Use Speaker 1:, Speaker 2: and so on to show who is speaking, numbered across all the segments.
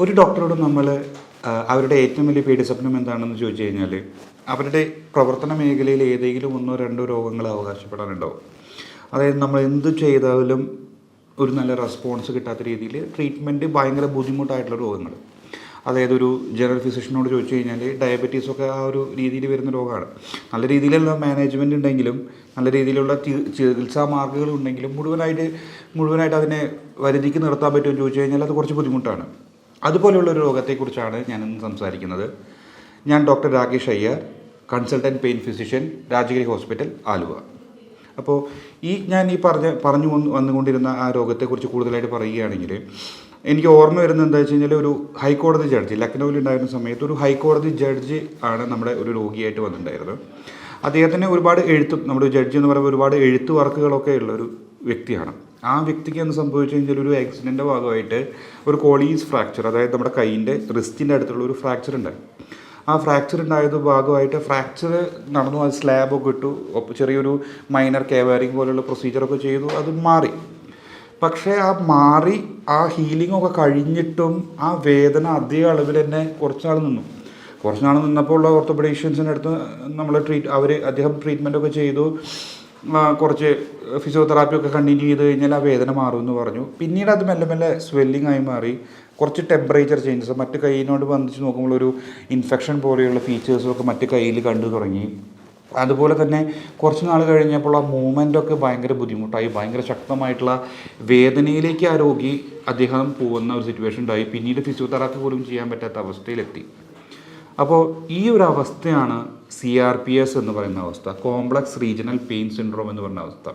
Speaker 1: ഒരു ഡോക്ടറോട് നമ്മൾ അവരുടെ ഏറ്റവും വലിയ പേടി സ്വപ്നം എന്താണെന്ന് ചോദിച്ചു കഴിഞ്ഞാൽ അവരുടെ പ്രവർത്തന മേഖലയിൽ ഏതെങ്കിലും ഒന്നോ രണ്ടോ രോഗങ്ങൾ അവകാശപ്പെടാനുണ്ടാവും. അതായത് നമ്മൾ എന്ത് ചെയ്താലും ഒരു നല്ല റെസ്പോൺസ് കിട്ടാത്ത രീതിയിൽ ട്രീറ്റ്മെൻറ്റ് ഭയങ്കര ബുദ്ധിമുട്ടായിട്ടുള്ള രോഗങ്ങൾ. അതായത് ഒരു ജനറൽ ഫിസിഷ്യനോട് ചോദിച്ചു കഴിഞ്ഞാൽ ഡയബറ്റീസൊക്കെ ആ ഒരു രീതിയിൽ വരുന്ന രോഗമാണ്. നല്ല രീതിയിലുള്ള മാനേജ്മെൻറ്റ് ഉണ്ടെങ്കിലും നല്ല രീതിയിലുള്ള ചികിത്സാ മാർഗ്ഗങ്ങൾ ഉണ്ടെങ്കിലും മുഴുവനായിട്ട് അതിനെ വരുതിക്ക് നിർത്താൻ പറ്റുമെന്ന് ചോദിച്ചു കഴിഞ്ഞാൽ അത് കുറച്ച് ബുദ്ധിമുട്ടാണ്. അതുപോലെയുള്ളൊരു രോഗത്തെക്കുറിച്ചാണ് ഞാനിന്ന് സംസാരിക്കുന്നത്. ഞാൻ doctor Rakesh Iyer, consultant pain physician, Rajagiri hospital, Aluva. അപ്പോൾ ഞാൻ പറഞ്ഞു വന്നുകൊണ്ടിരുന്ന ആ രോഗത്തെക്കുറിച്ച് കൂടുതലായിട്ട് പറയുകയാണെങ്കിൽ എനിക്ക് ഓർമ്മ വരുന്നത് എന്താ വെച്ച് കഴിഞ്ഞാൽ ഒരു ഹൈക്കോടതി ജഡ്ജി ലക്നൗവിൽ ഉണ്ടായിരുന്ന സമയത്ത് ഒരു ഹൈക്കോടതി ജഡ്ജി ആണ് നമ്മുടെ ഒരു രോഗിയായിട്ട് വന്നിട്ടുണ്ടായിരുന്നത്. അദ്ദേഹത്തിന് ഒരുപാട് നമ്മുടെ ജഡ്ജി എന്ന് പറയുമ്പോൾ ഒരുപാട് എഴുത്ത് വർക്കുകളൊക്കെ ഉള്ള ഒരു വ്യക്തിയാണ്. ആ വ്യക്തിക്ക് എന്ന് സംഭവിച്ചു കഴിഞ്ഞാൽ ഒരു ആക്സിഡൻ്റെ ഭാഗമായിട്ട് ഒരു കോളീസ് ഫ്രാക്ചർ, അതായത് നമ്മുടെ കൈയിൻ്റെ റിസ്റ്റിൻ്റെ അടുത്തുള്ള ഒരു ഫ്രാക്ചർ ഉണ്ടായി. ആ ഫ്രാക്ചർ ഉണ്ടായത് ഭാഗമായിട്ട് ഫ്രാക്ചർ നടന്നു, അത് സ്ലാബൊക്കെ ഇട്ടു, ചെറിയൊരു മൈനർ കേവാരിങ് പോലുള്ള പ്രൊസീജിയറൊക്കെ ചെയ്തു, അത് മാറി. പക്ഷേ ആ ആ ഹീലിംഗ് ഒക്കെ കഴിഞ്ഞിട്ടും ആ വേദന അതേ അളവിൽ തന്നെ കുറച്ച് നാൾ നിന്നപ്പോൾ ഉള്ള ഓർത്തോപെഡീഷ്യൻസിൻ്റെ അടുത്ത് നമ്മൾ അദ്ദേഹം ട്രീറ്റ്മെൻറ്റൊക്കെ ചെയ്തു, കുറച്ച് ഫിസിയോതെറാപ്പിയൊക്കെ കണ്ടിന്യൂ ചെയ്ത് കഴിഞ്ഞാൽ ആ വേദന മാറുമെന്ന് പറഞ്ഞു. പിന്നീട് അത് മെല്ലെ മെല്ലെ സ്വെല്ലിംഗ് ആയി മാറി, കുറച്ച് ടെമ്പറേച്ചർ ചേഞ്ചസ്, മറ്റ് കൈയിനോട് ബന്ധിച്ച് നോക്കുമ്പോൾ ഒരു ഇൻഫെക്ഷൻ പോലെയുള്ള ഫീച്ചേഴ്സൊക്കെ മറ്റ് കയ്യിൽ കണ്ടു തുടങ്ങി. അതുപോലെ തന്നെ കുറച്ച് നാൾ കഴിഞ്ഞപ്പോൾ ആ മൂവ്മെൻറ്റൊക്കെ ഭയങ്കര ബുദ്ധിമുട്ടായി, ഭയങ്കര ശക്തമായിട്ടുള്ള വേദനയിലേക്ക് ആ രോഗി അദ്ദേഹം പോകുന്ന ഒരു സിറ്റുവേഷൻ ഉണ്ടായി. പിന്നീട് ഫിസിയോതെറാപ്പി പോലും ചെയ്യാൻ പറ്റാത്ത അവസ്ഥയിലെത്തി. അപ്പോൾ ഈ ഒരു അവസ്ഥയാണ് CRPS എന്ന് പറയുന്ന അവസ്ഥ, കോംപ്ലക്സ് റീജിയണൽ പെയിൻ സിൻഡ്രോം എന്ന് പറയുന്ന അവസ്ഥ.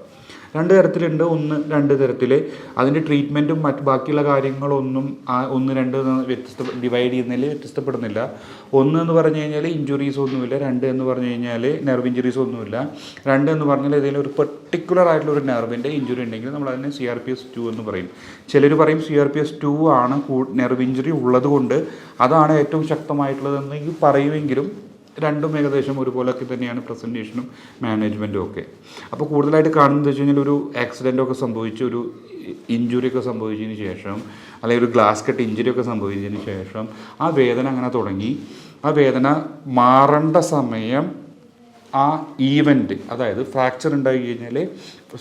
Speaker 1: രണ്ട് തരത്തിലുണ്ട്. രണ്ട് തരത്തിൽ അതിൻ്റെ ട്രീറ്റ്മെൻറ്റും ബാക്കിയുള്ള കാര്യങ്ങളൊന്നും ഡിവൈഡ് ചെയ്യുന്നതിൽ വ്യത്യസ്തപ്പെടുന്നില്ല. ഒന്ന് എന്ന് പറഞ്ഞു കഴിഞ്ഞാൽ ഇഞ്ചുറീസ് ഒന്നുമില്ല, രണ്ട് എന്ന് പറഞ്ഞു കഴിഞ്ഞാൽ നെർവ് ഇഞ്ചുറീസ് ഒന്നുമില്ല, രണ്ട് എന്ന് പറഞ്ഞാൽ ഏതെങ്കിലും ഒരു പെർട്ടിക്കുലർ ആയിട്ടുള്ള ഒരു നെർവിൻ്റെ ഇഞ്ചുറി ഉണ്ടെങ്കിൽ നമ്മൾ അതിനെ CRPS 2 എന്ന് പറയും. ചിലർ പറയും CRPS 2 ആണ് നെർവ് ഇഞ്ചുറി ഉള്ളത് കൊണ്ട് അതാണ് ഏറ്റവും ശക്തമായിട്ടുള്ളതെന്ന് പറയുമെങ്കിലും രണ്ടും ഏകദേശം ഒരുപോലൊക്കെ തന്നെയാണ് പ്രസൻറ്റേഷനും മാനേജ്മെൻറ്റും ഒക്കെ. അപ്പോൾ കൂടുതലായിട്ട് കാണുന്നത് വെച്ച് കഴിഞ്ഞാൽ ഒരു ആക്സിഡൻറ്റൊക്കെ സംഭവിച്ച് ഒരു ഇഞ്ചുറിയൊക്കെ സംഭവിച്ചതിന് ശേഷം, അല്ലെങ്കിൽ ഒരു ഗ്ലാസ് കട്ട് ഇഞ്ചുറി ഒക്കെ സംഭവിച്ചതിന് ശേഷം ആ വേദന അങ്ങനെ തുടങ്ങി. ആ വേദന മാറേണ്ട സമയം ആ ഈവൻറ്റ്, അതായത് ഫ്രാക്ചർ ഉണ്ടായി കഴിഞ്ഞാൽ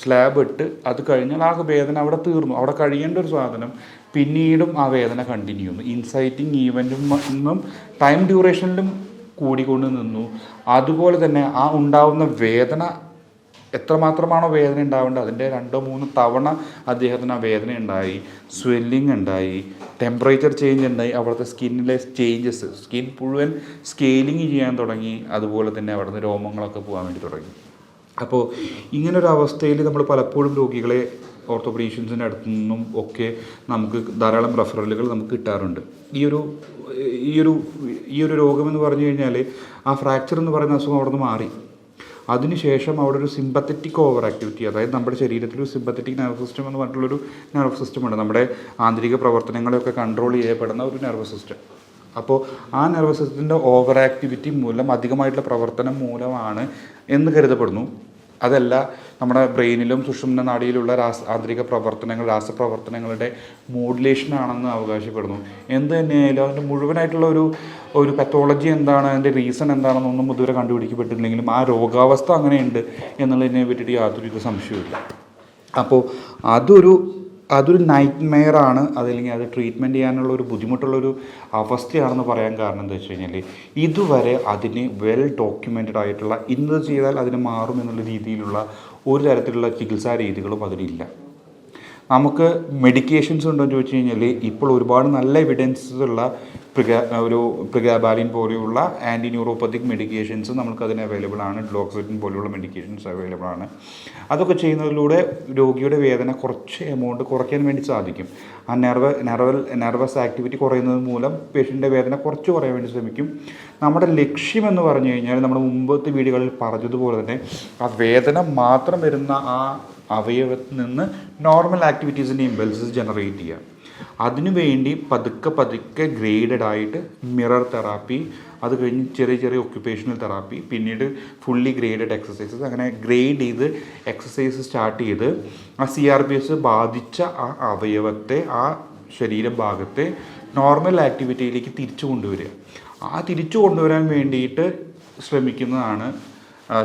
Speaker 1: സ്ലാബ് ഇട്ട് അത് കഴിഞ്ഞാൽ ആ വേദന അവിടെ തീർന്നു. അവിടെ കഴിയേണ്ട ഒരു സാധനം പിന്നീടും ആ വേദന കണ്ടിന്യൂ ചെയ്യുന്നു. ഇൻസൈറ്റിങ് ഈവൻറ്റും ടൈം ഡ്യൂറേഷനിലും കൂടിക്കൊണ്ട് നിന്നു. അതുപോലെ തന്നെ ആ ഉണ്ടാവുന്ന വേദന എത്രമാത്രമാണോ വേദന ഉണ്ടാവേണ്ടത് അതിൻ്റെ 2-3 തവണ അദ്ദേഹത്തിന് ആ വേദന ഉണ്ടായി, സ്വെല്ലിങ് ഉണ്ടായി, ടെമ്പറേച്ചർ ചേഞ്ച് ഉണ്ടായി, അവിടുത്തെ സ്കിന്നിലെ ചേഞ്ചസ്, സ്കിൻ മുഴുവൻ സ്കെയിലിങ് ചെയ്യാൻ തുടങ്ങി. അതുപോലെ തന്നെ അവിടുന്ന് രോമങ്ങളൊക്കെ പോകാൻ വേണ്ടി തുടങ്ങി. അപ്പോൾ ഇങ്ങനൊരു അവസ്ഥയിൽ നമ്മൾ പലപ്പോഴും രോഗികളെ ഓർത്തോപെഡീഷ്യൻസിൻ്റെ അടുത്തു നിന്നും ഒക്കെ നമുക്ക് ധാരാളം റെഫറലുകൾ നമുക്ക് കിട്ടാറുണ്ട്. ഈ ഒരു രോഗമെന്ന് പറഞ്ഞു കഴിഞ്ഞാൽ ആ ഫ്രാക്ചർ എന്ന് പറയുന്ന അസുഖം അവിടെ നിന്ന് മാറി. അതിനുശേഷം അവിടെ ഒരു സിമ്പത്തറ്റിക് ഓവർ ആക്ടിവിറ്റി, അതായത് നമ്മുടെ ശരീരത്തിലൊരു സിമ്പത്തറ്റിക് നെർവ് സിസ്റ്റം എന്ന് പറഞ്ഞിട്ടുള്ളൊരു നെർവ് സിസ്റ്റമുണ്ട്. നമ്മുടെ ആന്തരിക പ്രവർത്തനങ്ങളെയൊക്കെ കൺട്രോൾ ചെയ്യപ്പെടുന്ന ഒരു നെർവ് സിസ്റ്റം. അപ്പോൾ ആ നെർവ് സിസ്റ്റത്തിൻ്റെ ഓവർ ആക്ടിവിറ്റി മൂലം, അധികമായിട്ടുള്ള പ്രവർത്തനം മൂലമാണ് എന്ന് കരുതപ്പെടുന്നു. അതല്ല, നമ്മുടെ ബ്രെയിനിലും സുഷുമ്ന നാഡിയിലുള്ള ആന്തരിക പ്രവർത്തനങ്ങൾ, രാസപ്രവർത്തനങ്ങളുടെ മോഡുലേഷനാണെന്ന് അവകാശപ്പെടുന്നു. എന്ത് തന്നെയായാലും അതിൻ്റെ മുഴുവനായിട്ടുള്ള ഒരു പത്തോളജി എന്താണ്, അതിൻ്റെ റീസൺ എന്താണെന്നൊന്നും ഇതുവരെ കണ്ടുപിടിക്കപ്പെട്ടിട്ടില്ലെങ്കിലും ആ രോഗാവസ്ഥ അങ്ങനെയുണ്ട് എന്നുള്ളതിനെ പറ്റിയിട്ട് യാതൊരു സംശയമില്ല. അപ്പോൾ അതൊരു നൈറ്റ് മെയറാണ്, അതല്ലെങ്കിൽ അത് ട്രീറ്റ്മെൻറ്റ് ചെയ്യാനുള്ള ഒരു ബുദ്ധിമുട്ടുള്ളൊരു അവസ്ഥയാണെന്ന് പറയാൻ കാരണം എന്താ വെച്ച് കഴിഞ്ഞാൽ ഇതുവരെ അതിന് വെൽ ഡോക്യുമെൻറ്റഡ് ആയിട്ടുള്ള ഇന്നത് ചെയ്താൽ അതിന് മാറും എന്നുള്ള രീതിയിലുള്ള ഒരു തരത്തിലുള്ള ചികിത്സാ രീതികളും അതിലില്ല. നമുക്ക് മെഡിക്കേഷൻസ് ഉണ്ടോ എന്ന് ചോദിച്ചു കഴിഞ്ഞാൽ ഇപ്പോൾ ഒരുപാട് നല്ല എവിഡൻസസ് ഉള്ള പ്രിഗാബാലിൻ പോലെയുള്ള ആൻറ്റി ന്യൂറോപ്പത്തിക് മെഡിക്കേഷൻസ് നമുക്കതിന് അവൈലബിൾ ആണ്. ഡ്ലോക്സിറ്റിൻ പോലെയുള്ള മെഡിക്കേഷൻസ് അവൈലബിൾ ആണ്. അതൊക്കെ ചെയ്യുന്നതിലൂടെ രോഗിയുടെ വേദന കുറച്ച് എമൗണ്ട് കുറയ്ക്കാൻ വേണ്ടി സാധിക്കും. ആ നെർവസ് ആക്ടിവിറ്റി കുറയുന്നത് മൂലം പേഷ്യൻ്റെ വേദന കുറച്ച് കുറയാൻ വേണ്ടി ശ്രമിക്കും. നമ്മുടെ ലക്ഷ്യമെന്ന് പറഞ്ഞു കഴിഞ്ഞാൽ നമ്മൾ മുമ്പത്തെ വീഡിയോകളിൽ പറഞ്ഞതുപോലെ തന്നെ ആ വേദന മാത്രം വരുന്ന ആ അവയവത്തിൽ നിന്ന് നോർമൽ ആക്ടിവിറ്റീസിൻ്റെ ഇമ്പൾസസ് ജനറേറ്റ് ചെയ്യുക. അതിനുവേണ്ടി പതുക്കെ ഗ്രേഡഡ് ആയിട്ട് മിറർ തെറാപ്പി, അത് കഴിഞ്ഞ് ചെറിയ ഒക്യുപ്പേഷണൽ തെറാപ്പി, പിന്നീട് ഫുള്ളി ഗ്രേഡഡ് എക്സസൈസസ്, അങ്ങനെ ഗ്രേഡ് ചെയ്ത് എക്സസൈസ് സ്റ്റാർട്ട് ചെയ്ത് ആ CRPS ബാധിച്ച ആ അവയവത്തെ, ആ ശരീരഭാഗത്തെ നോർമൽ ആക്ടിവിറ്റിയിലേക്ക് തിരിച്ചു കൊണ്ടുവരിക. ആ തിരിച്ചു കൊണ്ടുവരാൻ വേണ്ടിയിട്ട് ശ്രമിക്കുന്നതാണ്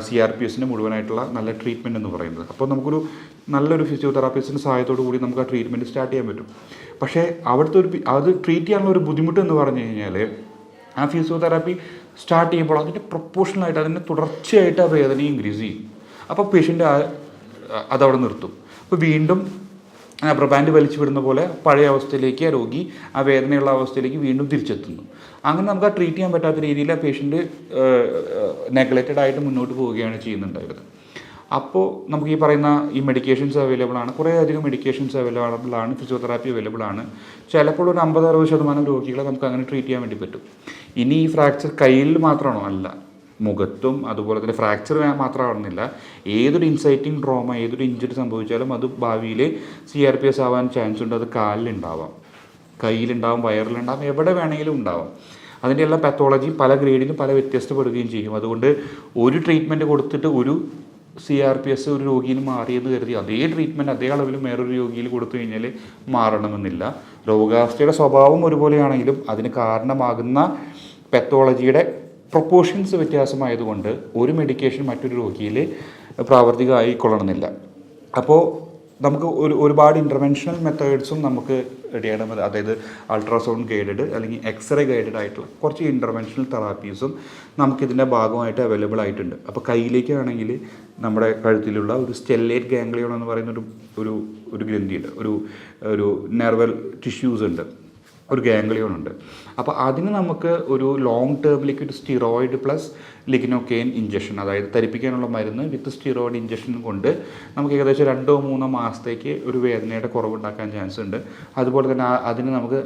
Speaker 1: CRPSൻ്റെ മുഴുവനായിട്ടുള്ള നല്ല ട്രീറ്റ്മെൻറ്റ് എന്ന് പറയുന്നത്. അപ്പോൾ നമുക്കൊരു നല്ലൊരു ഫിസിയോതെറാപ്പിസ്റ്റിൻ്റെ സഹായത്തോടു കൂടി നമുക്ക് ആ ട്രീറ്റ്മെൻറ്റ് സ്റ്റാർട്ട് ചെയ്യാൻ പറ്റും. പക്ഷേ അവിടുത്തെ അത് ട്രീറ്റ് ചെയ്യാനുള്ള ഒരു ബുദ്ധിമുട്ട് എന്ന് പറഞ്ഞു കഴിഞ്ഞാൽ ആ ഫിസിയോതെറാപ്പി സ്റ്റാർട്ട് ചെയ്യുമ്പോൾ അതിൻ്റെ പ്രൊപ്പോഷണലായിട്ട് അതിൻ്റെ തുടർച്ചയായിട്ട് ആ വേദന ഇൻക്രീസ് ചെയ്യും. അപ്പോൾ പേഷ്യൻ്റ് അതവിടെ നിർത്തും. അപ്പോൾ വീണ്ടും റബ്ബർ ബാൻഡ് വലിച്ചു വിടുന്ന പോലെ പഴയ അവസ്ഥയിലേക്ക് ആ രോഗി ആ വേദനയുള്ള അവസ്ഥയിലേക്ക് വീണ്ടും തിരിച്ചെത്തുന്നു. അങ്ങനെ നമുക്ക് ആ ട്രീറ്റ് ചെയ്യാൻ പറ്റാത്ത രീതിയിൽ ആ പേഷ്യൻ്റ് നെഗ്ലക്റ്റഡ് ആയിട്ട് മുന്നോട്ട് പോവുകയാണ് ചെയ്യുന്നുണ്ടായിരുന്നത്. അപ്പോൾ നമുക്ക് ഈ പറയുന്ന ഈ മെഡിക്കേഷൻസ് അവൈലബിൾ ആണ്, കുറേ അധികം മെഡിക്കേഷൻസ് അവൈലബിൾ ആണ്, ഫിസിയോതെറാപ്പി അവൈലബിൾ ആണ്. ചിലപ്പോൾ ഒരു 50-60% രോഗികളെ നമുക്ക് അങ്ങനെ ട്രീറ്റ് ചെയ്യാൻ വേണ്ടി പറ്റും. ഇനി ഈ ഫ്രാക്ചർ കയ്യിൽ മാത്രമാണോ? അല്ല, മുഖത്തും അതുപോലെ തന്നെ ഫ്രാക്ചർ മാത്രമാണെന്നില്ല. ഏതൊരു ഇൻസൈറ്റിംഗ് ട്രോമ, ഏതൊരു ഇഞ്ചുറി സംഭവിച്ചാലും അത് ഭാവിയിൽ CRPS ആവാൻ ചാൻസ് ഉണ്ട്. അത് കാലിലുണ്ടാവാം, കയ്യിലുണ്ടാവും, വയറിലുണ്ടാവും, എവിടെ വേണമെങ്കിലും ഉണ്ടാവാം. അതിൻ്റെ എല്ലാ പാത്തോളജിയും പല ഗ്രേഡിലും പല വ്യത്യസ്തപ്പെടുകയും ചെയ്യും. അതുകൊണ്ട് ഒരു ട്രീറ്റ്മെൻറ്റ് കൊടുത്തിട്ട് ഒരു CRPS ഒരു രോഗിയിൽ മാറിയെന്ന് കരുതി അതേ ട്രീറ്റ്മെൻറ്റ് അതേ അളവിൽ വേറൊരു രോഗിയിൽ കൊടുത്തു കഴിഞ്ഞാൽ മാറണമെന്നില്ല. രോഗാവസ്ഥയുടെ സ്വഭാവം ഒരുപോലെയാണെങ്കിലും അതിന് കാരണമാകുന്ന പാത്തോളജിയുടെ പ്രൊപ്പോർഷൻസ് വ്യത്യാസമായതുകൊണ്ട് ഒരു മെഡിക്കേഷൻ മറ്റൊരു രോഗിയിൽ പ്രാവർത്തികമായിക്കൊള്ളണമെന്നില്ല. അപ്പോൾ നമുക്ക് ഒരുപാട് ഇൻ്റർവെൻഷണൽ മെത്തേഡ്സും നമുക്ക് ചെയ്യണം. അതായത് അൾട്രാസൗണ്ട് ഗൈഡഡ് അല്ലെങ്കിൽ എക്സ്റേ ഗൈഡഡ് ആയിട്ടുള്ള കുറച്ച് ഇൻ്റർവെൻഷണൽ തെറാപ്പീസും നമുക്കിതിൻ്റെ ഭാഗമായിട്ട് അവൈലബിൾ ആയിട്ടുണ്ട്. അപ്പോൾ കയ്യിലേക്കാണെങ്കിൽ നമ്മുടെ കഴുത്തിലുള്ള ഒരു സ്റ്റെല്ലേറ്റ് ഗാംഗ്ലിയോൺ എന്ന് പറയുന്ന ഒരു ഗ്രന്ഥിയുണ്ട്, ഒരു നെർവൽ ടിഷ്യൂസ് ഉണ്ട്, ഒരു ഗാംഗ്ലിയോൺ ഉണ്ട്. അപ്പോൾ അതിന് നമുക്ക് ഒരു ലോങ് ടേമിലേക്ക് ഒരു സ്റ്റിറോയിഡ് പ്ലസ് ലിഗ്നോക്കെയിൻ ഇഞ്ചക്ഷൻ, അതായത് തരിപ്പിക്കാനുള്ള മരുന്ന് വിത്ത് സ്റ്റിറോയിഡ് ഇഞ്ചക്ഷൻ കൊണ്ട് നമുക്ക് ഏകദേശം 2-3 മാസത്തേക്ക് ഒരു വേദനയുടെ കുറവുണ്ടാക്കാൻ ചാൻസ് ഉണ്ട്. അതുപോലെ തന്നെ അതിന് നമുക്ക്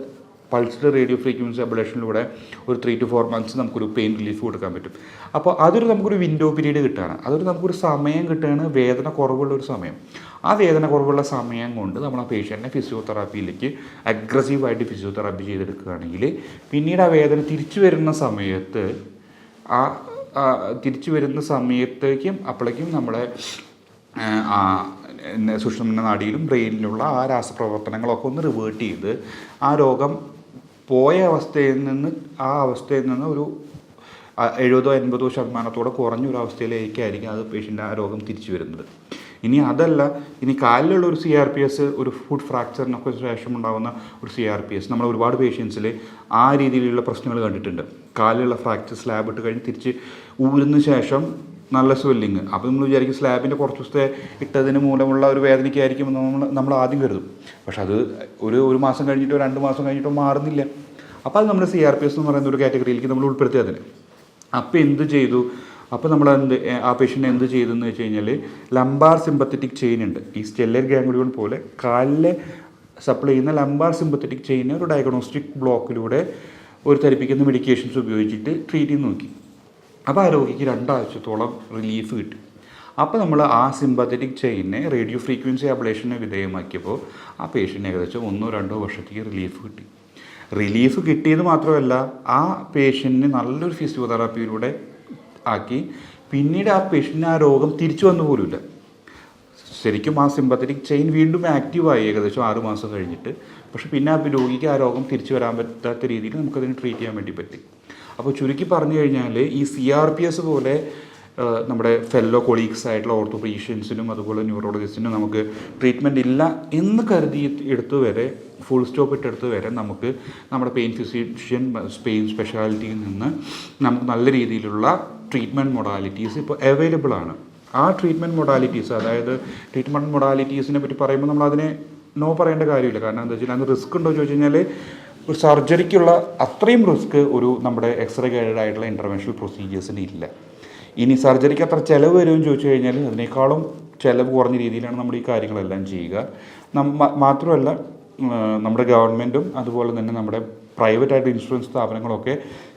Speaker 1: പൾസ്ഡ് റേഡിയോ ഫ്രീക്വൻസി അബ്ലേഷനിലൂടെ ഒരു 3 to 4 months നമുക്കൊരു പെയിൻ റിലീഫ് കൊടുക്കാൻ പറ്റും. അപ്പോൾ അതൊരു നമുക്കൊരു വിൻഡോ പീരീഡ് കിട്ടുകയാണ്, നമുക്കൊരു സമയം കിട്ടുകയാണ്, വേദന കുറവുള്ള ഒരു സമയം. ആ വേദന കുറവുള്ള സമയം കൊണ്ട് നമ്മൾ ആ പേഷ്യൻറ്റിനെ ഫിസിയോതെറാപ്പിയിലേക്ക് അഗ്രസീവായിട്ട് ഫിസിയോതെറാപ്പി ചെയ്തെടുക്കുകയാണെങ്കിൽ പിന്നീട് ആ വേദന തിരിച്ചു വരുന്ന സമയത്തേക്കും അപ്പോഴേക്കും നമ്മുടെ സുഷുമ്ന നാഡിയിലും ബ്രെയിനിലുള്ള ആ രാസപ്രവർത്തനങ്ങളൊക്കെ ഒന്ന് റിവേർട്ട് ചെയ്ത് ആ രോഗം പോയ അവസ്ഥയിൽ നിന്ന് ഒരു 70-80% കുറഞ്ഞൊരു അവസ്ഥയിലേക്കായിരിക്കും അത് പേഷ്യൻ്റ് ആ രോഗം തിരിച്ചു വരുന്നത്. ഇനി അതല്ല, ഇനി കാലിലുള്ള ഒരു CRPS, ഒരു ഫുഡ് ഫ്രാക്ചറിനൊക്കെ ശേഷം ഉണ്ടാകുന്ന ഒരു CRPS, നമ്മൾ ഒരുപാട് പേഷ്യൻസിൽ ആ രീതിയിലുള്ള പ്രശ്നങ്ങൾ കണ്ടിട്ടുണ്ട്. കാലിലുള്ള ഫ്രാക്ചർ സ്ലാബ് ഇട്ട് കഴിഞ്ഞ് തിരിച്ച് ഊരുന്ന ശേഷം നല്ല സ്വെല്ലിങ്. അപ്പോൾ നമ്മൾ വിചാരിക്കും സ്ലാബിൻ്റെ കുറച്ച് ദിവസത്തെ ഇട്ടതിന് മൂലമുള്ള ഒരു വേദനയ്ക്കായിരിക്കും നമ്മൾ ആദ്യം കരുതും. പക്ഷെ അത് ഒരു മാസം കഴിഞ്ഞിട്ടോ 2 മാസം കഴിഞ്ഞിട്ടോ മാറുന്നില്ല. അപ്പോൾ അത് നമ്മുടെ CRPS എന്ന് പറയുന്ന ഒരു കാറ്റഗറിയിലേക്ക് നമ്മൾ ഉൾപ്പെടുത്തി അതിന്. അപ്പോൾ എന്ത് ചെയ്തു? അപ്പോൾ നമ്മൾ ആ പേഷ്യൻ്റ് എന്ത് ചെയ്തെന്ന് വെച്ച് കഴിഞ്ഞാൽ ലംബാർ സിമ്പത്തറ്റിക് ചെയിൻ ഉണ്ട്. ഈ സ്റ്റെല്ലർ ഗാംഗ്ലിയോൺ പോലെ കാലിലെ സപ്ലൈ ചെയ്യുന്ന ലംബാർ സിമ്പത്തറ്റിക് ചെയിനെ ഒരു ഡയഗ്നോസ്റ്റിക് ബ്ലോക്കിലൂടെ ഒരു തരിപ്പിക്കുന്ന മെഡിക്കേഷൻസ് ഉപയോഗിച്ചിട്ട് ട്രീറ്റ് ചെയ്ത് നോക്കി. അപ്പോൾ ആ രോഗിക്ക് 2 ആഴ്ചത്തോളം റിലീഫ് കിട്ടി. അപ്പോൾ നമ്മൾ ആ സിമ്പത്തറ്റിക് ചെയിനെ റേഡിയോ ഫ്രീക്വൻസി അബ്ലേഷന് വിധേയമാക്കിയപ്പോൾ ആ പേഷ്യൻ്റ് ഏകദേശം 1-2 വർഷത്തേക്ക് റിലീഫ് കിട്ടിയത് മാത്രമല്ല, ആ പേഷ്യൻറ്റിന് നല്ലൊരു ഫിസിയോതെറാപ്പിയിലൂടെ ആക്കി പിന്നീട് ആ പേഷ്യൻറ്റിന് ആ രോഗം തിരിച്ചു വന്നു പോലുമില്ല. ശരിക്കും ആ സിമ്പത്തറ്റിക് ചെയിൻ വീണ്ടും ആക്റ്റീവായി ഏകദേശം 6 മാസം കഴിഞ്ഞിട്ട്. പക്ഷെ പിന്നെ ആ രോഗിക്ക് ആ രോഗം തിരിച്ചു വരാൻ പറ്റാത്ത രീതിയിൽ നമുക്കതിന് ട്രീറ്റ് ചെയ്യാൻ വേണ്ടി പറ്റി. അപ്പോൾ ചുരുക്കി പറഞ്ഞു കഴിഞ്ഞാൽ ഈ CRPS പോലെ നമ്മുടെ ഫെല്ലോ കൊളീഗ്സ് ആയിട്ടുള്ള ഓർത്തോപീഷ്യൻസിനും അതുപോലെ ന്യൂറോളജിസ്റ്റിനും നമുക്ക് ട്രീറ്റ്മെൻറ്റ് ഇല്ല എന്ന് കരുതി ഫുൾ സ്റ്റോപ്പ് ഇട്ടെടുത്ത് വരെ നമുക്ക് നമ്മുടെ പെയിൻ ഫിസിഷ്യൻ പെയിൻ സ്പെഷ്യാലിറ്റിയിൽ നിന്ന് നമുക്ക് നല്ല രീതിയിലുള്ള ട്രീറ്റ്മെൻറ്റ് മൊഡാലിറ്റീസ് ഇപ്പോൾ അവൈലബിൾ ആണ്. ആ ട്രീറ്റ്മെൻറ്റ് മൊഡാലിറ്റീസ്, അതായത് ട്രീറ്റ്മെൻറ്റ് മൊഡാലിറ്റീസിനെ പറ്റി പറയുമ്പോൾ നമ്മൾ അതിനെ നോ പറയേണ്ട കാര്യമില്ല. കാരണം എന്താ വെച്ചാൽ അത് റിസ്ക് ഉണ്ടോ എന്ന് ചോദിച്ചു കഴിഞ്ഞാൽ ഒരു സർജറിക്കുള്ള അത്രയും റിസ്ക് നമ്മുടെ എക്സ്റേ ഗൈഡഡ് ആയിട്ടുള്ള ഇൻ്റർവെൻഷണൽ പ്രൊസീജിയേഴ്സിന് ഇല്ല. ഇനി സർജറിക്ക് അത്ര ചിലവ് വരുമെന്ന് ചോദിച്ചു കഴിഞ്ഞാൽ അതിനേക്കാളും ചിലവ് കുറഞ്ഞ രീതിയിലാണ് നമ്മൾ ഈ കാര്യങ്ങളെല്ലാം ചെയ്യുക. മാത്രമല്ല നമ്മുടെ ഗവൺമെൻറ്റും അതുപോലെ തന്നെ നമ്മുടെ പ്രൈവറ്റായിട്ട് ഇൻഷുറൻസ് സ്ഥാപനങ്ങളൊക്കെ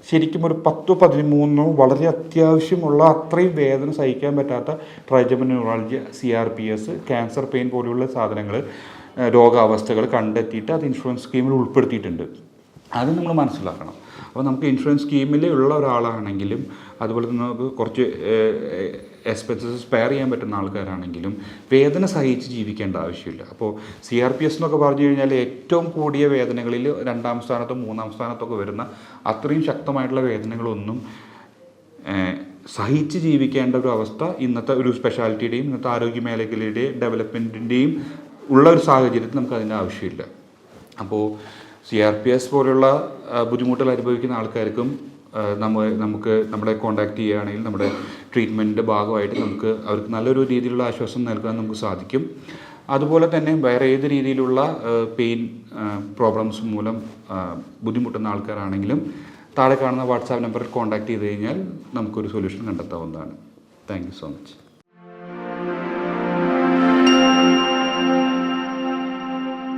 Speaker 1: ശരിക്കും ഒരു 10-13 വളരെ അത്യാവശ്യമുള്ള അത്രയും വേദന സഹിക്കാൻ പറ്റാത്ത ട്രൈജമൻ ന്യൂറാൾജിയ, CRPS, ക്യാൻസർ പെയിൻ പോലെയുള്ള സാധനങ്ങൾ രോഗാവസ്ഥകൾ കണ്ടെത്തിയിട്ട് അത് ഇൻഷുറൻസ് സ്കീമിൽ ഉൾപ്പെടുത്തിയിട്ടുണ്ട്. അത് നമ്മൾ മനസ്സിലാക്കണം. അപ്പോൾ നമുക്ക് ഇൻഷുറൻസ് സ്കീമിൽ ഉള്ള ഒരാളാണെങ്കിലും അതുപോലെ തന്നെ നമുക്ക് കുറച്ച് എക്സ്പെൻസസ് സ്പെയർ ചെയ്യാൻ പറ്റുന്ന ആൾക്കാരാണെങ്കിലും വേദന സഹിച്ച് ജീവിക്കേണ്ട ആവശ്യമില്ല. അപ്പോൾ CRPS എന്നൊക്കെ പറഞ്ഞു കഴിഞ്ഞാൽ ഏറ്റവും കൂടിയ വേദനകളിൽ 2ാം സ്ഥാനത്തോ 3ാം സ്ഥാനത്തൊക്കെ വരുന്ന അത്രയും ശക്തമായിട്ടുള്ള വേദനകളൊന്നും സഹിച്ച് ജീവിക്കേണ്ട ഒരു അവസ്ഥ ഇന്നത്തെ ഒരു സ്പെഷ്യാലിറ്റിയുടെയും ഇന്നത്തെ ആരോഗ്യ മേഖലയുടെയും ഡെവലപ്മെൻറ്റിൻ്റെയും ഉള്ള ഒരു സാഹചര്യത്തിൽ നമുക്ക് അതിൻ്റെ ആവശ്യമില്ല. അപ്പോൾ CRPS പോലുള്ള ബുദ്ധിമുട്ടുകൾ അനുഭവിക്കുന്ന ആൾക്കാർക്കും നമുക്ക് നമ്മളെ കോൺടാക്റ്റ് ചെയ്യുകയാണെങ്കിൽ നമ്മുടെ ട്രീറ്റ്മെൻറ്റിൻ്റെ ഭാഗമായിട്ട് നമുക്ക് അവർക്ക് നല്ലൊരു രീതിയിലുള്ള ആശ്വാസം നൽകാൻ നമുക്ക് സാധിക്കും. അതുപോലെ തന്നെ വേറെ ഏത് രീതിയിലുള്ള പെയിൻ പ്രോബ്ലംസ് മൂലം ബുദ്ധിമുട്ടുന്ന ആൾക്കാരാണെങ്കിലും താഴെ കാണുന്ന വാട്സാപ്പ് നമ്പറിൽ കോൺടാക്റ്റ് ചെയ്ത് കഴിഞ്ഞാൽ നമുക്കൊരു സൊല്യൂഷൻ കണ്ടെത്താവുന്നതാണ്. Thank you so much.